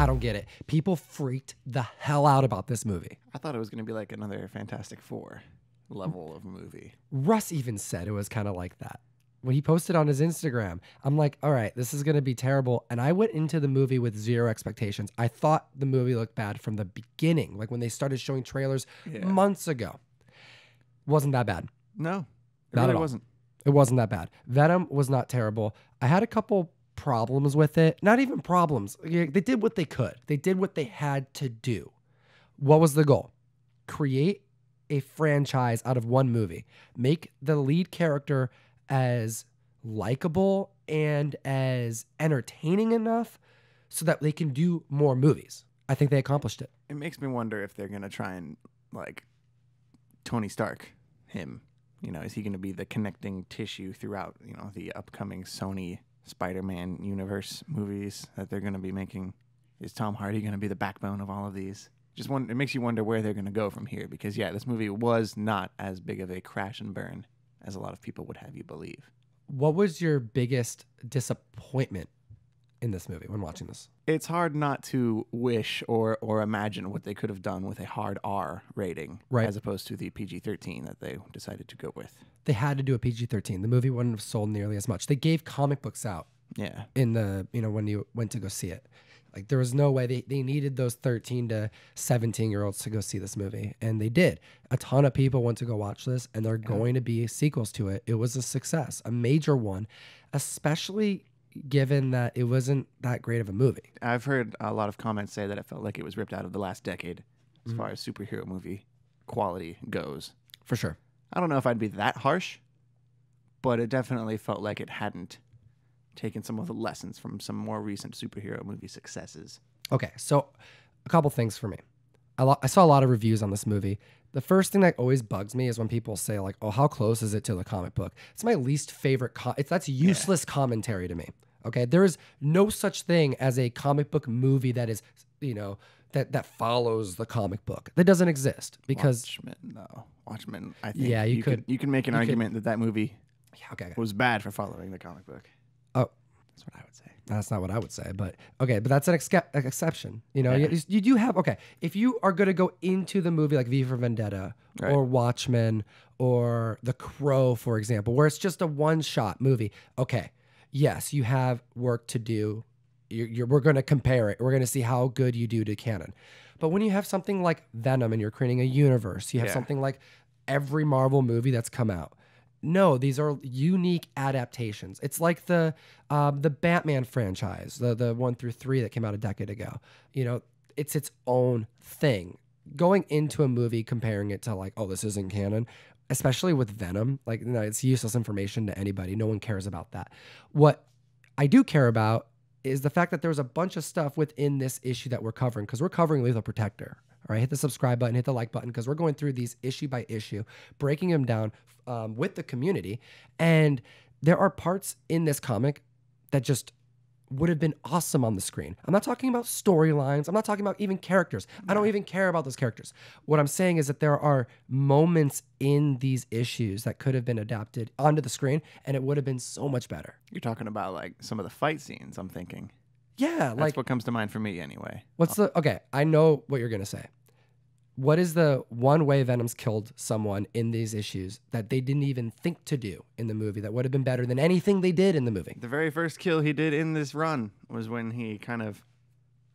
I don't get it. People freaked the hell out about this movie. I thought it was going to be like another Fantastic Four level of movie. Russ even said it was kind of like that. When he posted on his Instagram, I'm like, all right, this is going to be terrible. And I went into the movie with zero expectations. I thought the movie looked bad from the beginning, like when they started showing trailers months ago. Wasn't that bad. No, it Not really at all. wasn't. It wasn't that bad. Venom was not terrible. I had a couple problems with it. Not even problems. They did what they could. They did what they had to do. What was the goal? Create a franchise out of one movie. Make the lead character as likable and as entertaining enough so that they can do more movies. I think they accomplished it. It makes me wonder if they're going to try and, like, Tony Stark, him. You know, is he going to be the connecting tissue throughout, you know, the upcoming Sony Spider-Man universe movies that they're going to be making? Is Tom Hardy going to be the backbone of all of these? It makes you wonder where they're going to go from here because, yeah, this movie was not as big of a crash and burn as a lot of people would have you believe. What was your biggest disappointment in this movie when watching this? It's hard not to wish or imagine what they could have done with a hard R rating, right, as opposed to the PG-13 that they decided to go with. They had to do a PG-13. The movie wouldn't have sold nearly as much. They gave comic books out. Yeah. In the, you know, when you went to go see it. Like there was no way they needed those 13 to 17-year-olds to go see this movie. And they did. A ton of people went to go watch this and there are going to be sequels to it. It was a success, a major one, especially given that it wasn't that great of a movie. I've heard a lot of comments say that it felt like it was ripped out of the last decade as far as superhero movie quality goes. For sure. I don't know if I'd be that harsh, but it definitely felt like it hadn't taken some of the lessons from some more recent superhero movie successes. Okay, so a couple things for me. I saw a lot of reviews on this movie. The first thing that always bugs me is when people say like, "Oh, how close is it to the comic book?" It's my least favorite. That's useless commentary to me. Okay, there is no such thing as a comic book movie that is, you know, that follows the comic book. That doesn't exist because Watchmen. I think you can make an argument that movie okay. was bad for following the comic book. Oh, that's what I would say. That's not what I would say, but okay, but that's an exception. You know, you do have, okay, if you are going to go into the movie like V for Vendetta or Watchmen or The Crow, for example, where it's just a one-shot movie, okay, yes, you have work to do. We're going to compare it. We're going to see how good you do to canon. But when you have something like Venom and you're creating a universe, you have something like every Marvel movie that's come out. No, these are unique adaptations. It's like the Batman franchise, the 1 through 3 that came out a decade ago. You know, it's its own thing. Going into a movie, comparing it to like, oh, this isn't canon, especially with Venom, like, you know, it's useless information to anybody. No one cares about that. What I do care about is the fact that there was a bunch of stuff within this issue that we're covering, because we're covering Lethal Protector. All right, hit the subscribe button, hit the like button, because we're going through these issue by issue, breaking them down with the community. And there are parts in this comic that just would have been awesome on the screen. I'm not talking about storylines. I'm not talking about even characters. I don't even care about those characters. What I'm saying is that there are moments in these issues that could have been adapted onto the screen, and it would have been so much better. You're talking about like some of the fight scenes, I'm thinking. Yeah. That's what comes to mind for me anyway. Okay, I know what you're going to say. What is the one way Venom's killed someone in these issues that they didn't even think to do in the movie that would have been better than anything they did in the movie? The very first kill he did in this run was when he kind of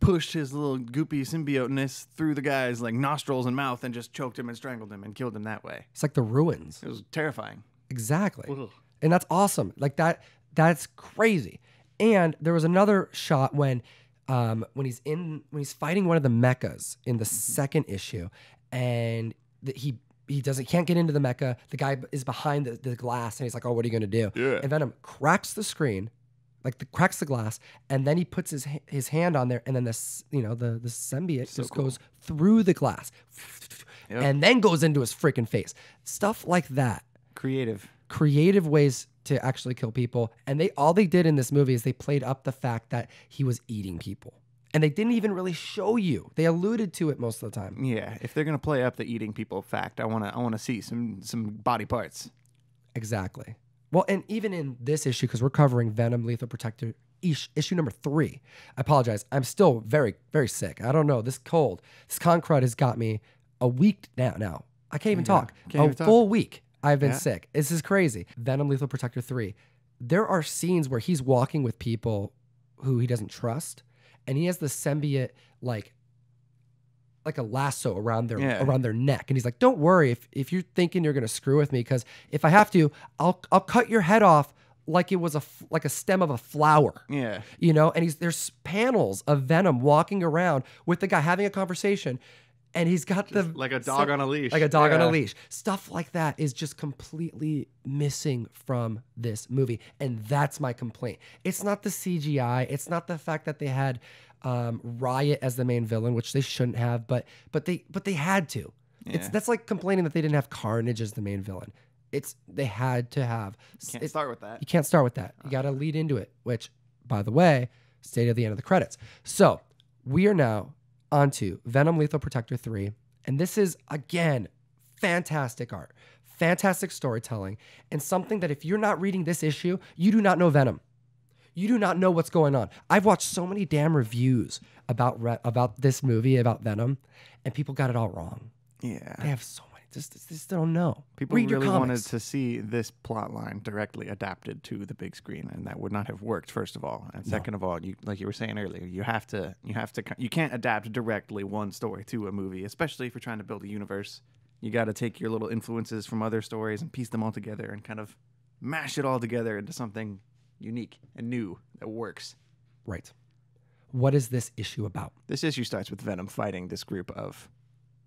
pushed his little goopy symbioteness through the guy's like nostrils and mouth and just choked him and strangled him and killed him that way. It's like the ruins. It was terrifying. Exactly. Ugh. And that's awesome. Like that's crazy. And there was another shot when he's fighting one of the mechas in the second issue, and he can't get into the mecha. The guy is behind the glass, and he's like, "Oh, what are you gonna do?" Yeah. And Venom cracks the screen, cracks the glass, and then he puts his hand on there, and then the symbiote goes through the glass, and then goes into his freaking face. Stuff like that. Creative ways to actually kill people. And all they did in this movie is they played up the fact that he was eating people. And they didn't even really show you. They alluded to it most of the time. Yeah, if they're gonna play up the eating people fact, I wanna see some body parts. Exactly. Well, and even in this issue, because we're covering Venom, Lethal Protector issue number 3. I apologize. I'm still very, very sick. I don't know. This cold, this con crud has got me a week now. I can't even talk. Full week I've been sick. This is crazy. Venom Lethal Protector 3. There are scenes where he's walking with people who he doesn't trust, and he has the symbiote like a lasso around their neck, and he's like, "Don't worry if you're thinking you're gonna screw with me, because if I have to, I'll cut your head off like it was a stem of a flower." Yeah, you know. And there's panels of Venom walking around with the guy having a conversation. And he's got like a dog on a leash. Like a dog on a leash. Stuff like that is just completely missing from this movie. And that's my complaint. It's not the CGI. It's not the fact that they had Riot as the main villain, which they shouldn't have, but they had to. Yeah. That's like complaining that they didn't have Carnage as the main villain. They had to have. You can't start with that. You can't start with that. You got to lead into it, which, by the way, stayed at the end of the credits. So we are now onto Venom Lethal Protector 3. And this is, again, fantastic art, fantastic storytelling, and something that if you're not reading this issue, you do not know Venom. You do not know what's going on. I've watched so many damn reviews about this movie, about Venom, and people got it all wrong. Yeah. They have so many. Just don't know. People really wanted to see this plot line directly adapted to the big screen, and that would not have worked, first of all. And second of all, like you were saying earlier, you can't adapt directly one story to a movie, especially if you're trying to build a universe. You got to take your little influences from other stories and piece them all together and kind of mash it all together into something unique and new that works. Right. What is this issue about? This issue starts with Venom fighting this group of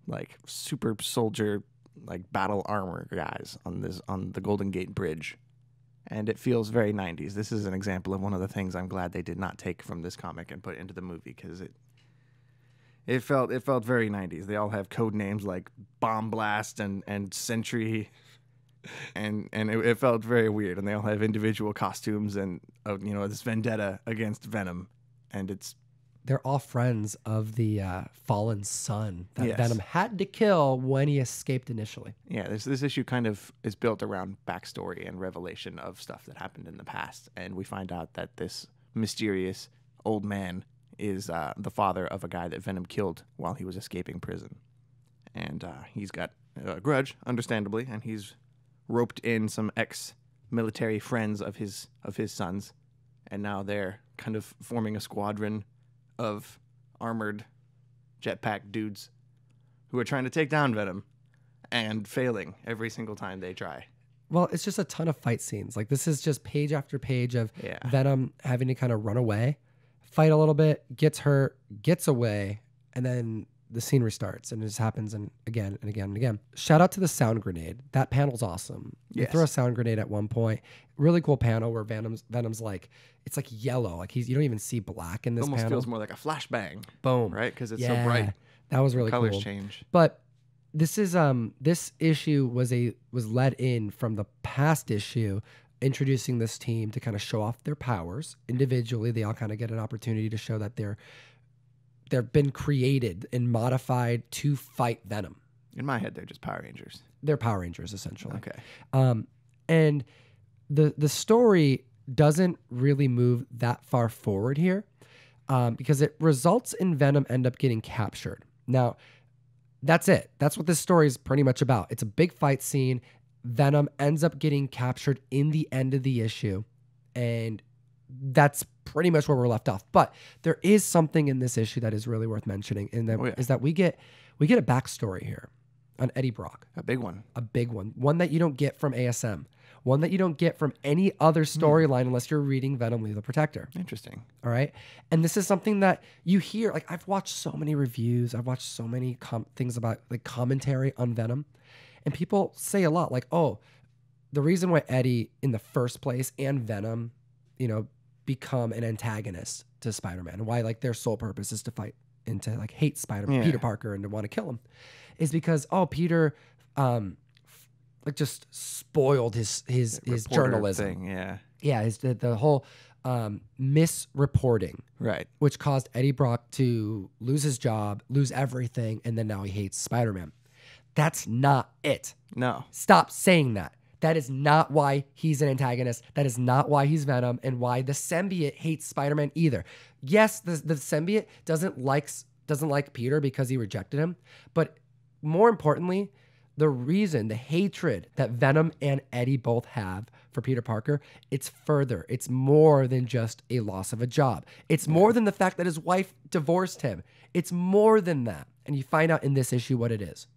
like super soldier, like battle armor guys on the Golden Gate Bridge, and it feels very 90s. This is an example of one of the things I'm glad they did not take from this comic and put into the movie, because it felt very 90s. They all have code names like Bomb Blast and Sentry, and it felt very weird. And they all have individual costumes and this vendetta against Venom, and they're all friends of the fallen son that Venom had to kill when he escaped initially. Yeah, this issue kind of is built around backstory and revelation of stuff that happened in the past. And we find out that this mysterious old man is the father of a guy that Venom killed while he was escaping prison. And he's got a grudge, understandably, and he's roped in some ex-military friends of his sons. And now they're kind of forming a squadron of armored jetpack dudes who are trying to take down Venom and failing every single time they try. Well, it's just a ton of fight scenes. Like, this is just page after page of Venom having to kind of run away, fight a little bit, gets hurt, gets away, and then the scene restarts, and it just happens again and again and again. Shout out to the sound grenade. That panel's awesome. You throw a sound grenade at one point. Really cool panel where Venom's like, it's like yellow. Like you don't even see black in this panel. It almost feels more like a flashbang. Boom. Right? Because it's so bright. That was really cool. Colors change. But this is this issue was led in from the past issue, introducing this team to kind of show off their powers individually. They all kind of get an opportunity to show that they've been created and modified to fight Venom. In my head, they're just Power Rangers. They're Power Rangers, essentially. Okay. And the story doesn't really move that far forward here, because it results in Venom end up getting captured. Now, that's it. That's what this story is pretty much about. It's a big fight scene. Venom ends up getting captured in the end of the issue, and that's pretty much where we're left off. But there is something in this issue that is really worth mentioning, and that is that we get a backstory here on Eddie Brock. A big one. One that you don't get from ASM. One that you don't get from any other storyline unless you're reading Venom Lethal Protector. Interesting. All right? And this is something that you hear. Like, I've watched so many reviews. I've watched so many things about, like, commentary on Venom. And people say a lot, like, oh, the reason why Eddie in the first place and Venom, become an antagonist to Spider-Man, and why, like, their sole purpose is to fight and to, like, hate Peter Parker and to want to kill him, is because, Peter just spoiled his journalism thing, the whole misreporting, right, which caused Eddie Brock to lose his job, lose everything, and then now he hates Spider-Man. That's not it. No. Stop saying that. That is not why he's an antagonist. That is not why he's Venom and why the symbiote hates Spider-Man either. Yes, the symbiote doesn't like Peter because he rejected him. But more importantly, the reason, the hatred that Venom and Eddie both have for Peter Parker, it's further. It's more than just a loss of a job. It's more than the fact that his wife divorced him. It's more than that. And you find out in this issue what it is.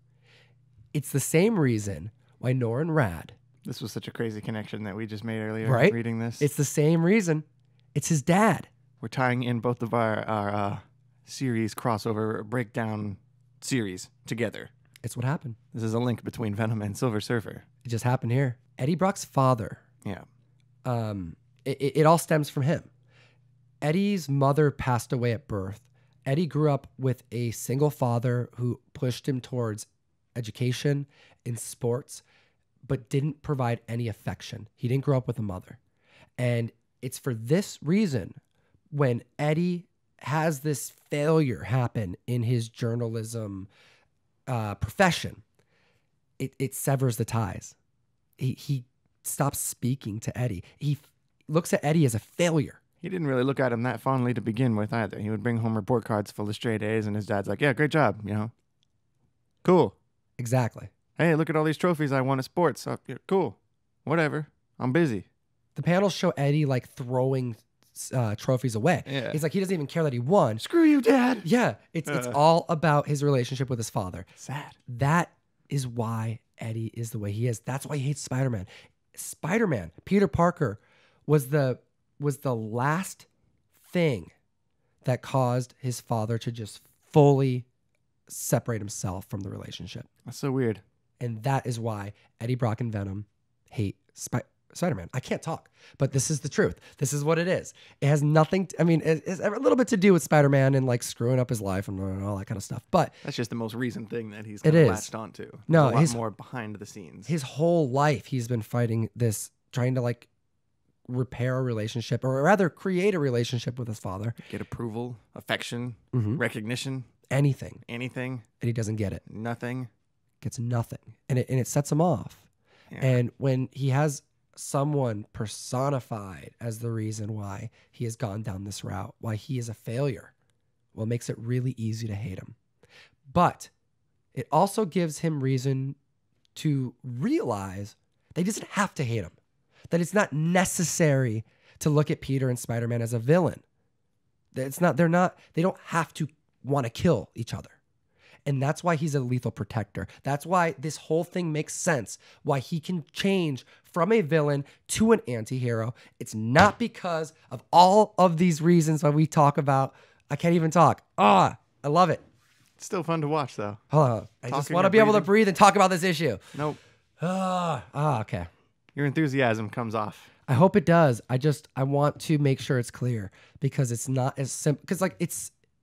It's the same reason why Norrin Rad... This was such a crazy connection that we just made earlier, right? Reading this. It's the same reason. It's his dad. We're tying in both of our series crossover breakdown series together. It's what happened. This is a link between Venom and Silver Surfer. It just happened here. Eddie Brock's father. Yeah. It all stems from him. Eddie's mother passed away at birth. Eddie grew up with a single father who pushed him towards education in sports, but didn't provide any affection. He didn't grow up with a mother. And it's for this reason when Eddie has this failure happen in his journalism profession, it severs the ties. He stops speaking to Eddie. He looks at Eddie as a failure. He didn't really look at him that fondly to begin with either. He would bring home report cards full of straight A's, and his dad's like, yeah, great job, Cool. Exactly. Hey, look at all these trophies I won at sports. Yeah, cool. Whatever. I'm busy. The panels show Eddie like throwing trophies away. Yeah. He's like, he doesn't even care that he won. Screw you, Dad. Yeah. It's all about his relationship with his father. Sad. That is why Eddie is the way he is. That's why he hates Spider-Man. Spider-Man, Peter Parker, was the last thing that caused his father to just fully separate himself from the relationship. That's so weird. And that is why Eddie Brock and Venom hate Spider-Man. I can't talk, but this is the truth. This is what it is. It has nothing, it has a little bit to do with Spider-Man and like screwing up his life and all that kind of stuff. But that's just the most recent thing that he's latched onto. No, There's a lot more behind the scenes. His whole life, he's been fighting this, trying to like repair a relationship, or rather create a relationship with his father. Get approval, affection, recognition. Anything. And he doesn't get it. Nothing. Gets nothing. And it sets him off. Yeah. And when he has someone personified as the reason why he has gone down this route, why he is a failure, well, it makes it really easy to hate him. But it also gives him reason to realize that he doesn't have to hate him, that it's not necessary to look at Peter and Spider-Man as a villain. They don't have to want to kill each other. And that's why he's a lethal protector. That's why this whole thing makes sense, why he can change from a villain to an anti-hero. It's not because of all of these reasons why we talk about. I can't even talk. I love it. It's still fun to watch, though. Hold on. I just want to be able to breathe and talk about this issue. Nope. Okay. Your enthusiasm comes off. I hope it does. I want to make sure it's clear, because it's not as simple. Because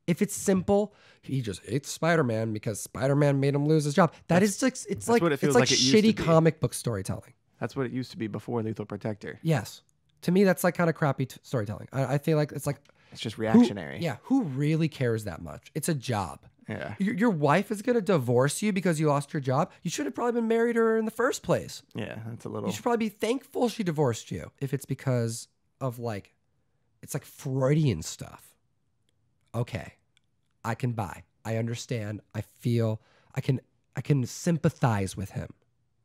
if it's simple, he just hates Spider-Man because Spider-Man made him lose his job. It's like shitty comic book storytelling. That's what it used to be before Lethal Protector. Yes. To me, that's like kind of crappy storytelling. I feel like it's just reactionary. Who really cares that much? It's a job. Yeah. Your wife is going to divorce you because you lost your job. You should have probably been married to her in the first place. Yeah, that's a little... You should probably be thankful she divorced you if it's because of it's like Freudian stuff. Okay, I can buy. I understand. I feel I can sympathize with him,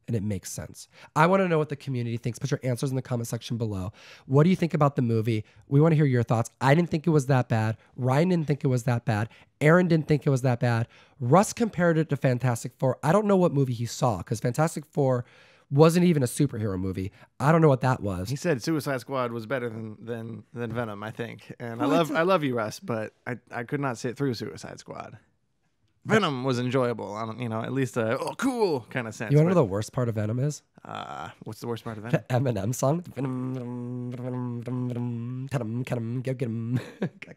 and it makes sense. I want to know what the community thinks. Put your answers in the comment section below. What do you think about the movie? We want to hear your thoughts. I didn't think it was that bad. Ryan didn't think it was that bad. Aaron didn't think it was that bad. Russ compared it to Fantastic Four. I don't know what movie he saw, because Fantastic Four wasn't even a superhero movie. I don't know what that was. He said Suicide Squad was better than Venom, I think. And I love you, Russ, but I could not sit through Suicide Squad. Venom was enjoyable on, at least a cool kind of sense. You want to know the worst part of Venom is? What's the worst part of Venom? The Eminem song. Get him.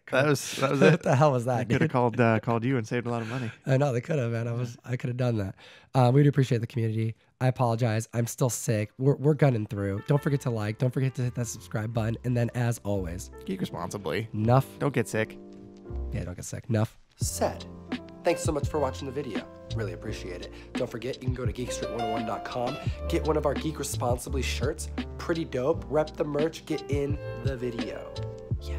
That was it. What the hell was that? They could have called you and saved a lot of money. I know they could have, man. I could have done that. We do appreciate the community. I apologize. I'm still sick. We're gunning through. Don't forget to like. Don't forget to hit that subscribe button. And then, as always, geek responsibly. Enough. Don't get sick. Yeah, don't get sick. Enough said. Thanks so much for watching the video. Really appreciate it. Don't forget, you can go to geekstreet101.com, get one of our Geek Responsibly shirts. Pretty dope. Rep the merch, get in the video. Yeah.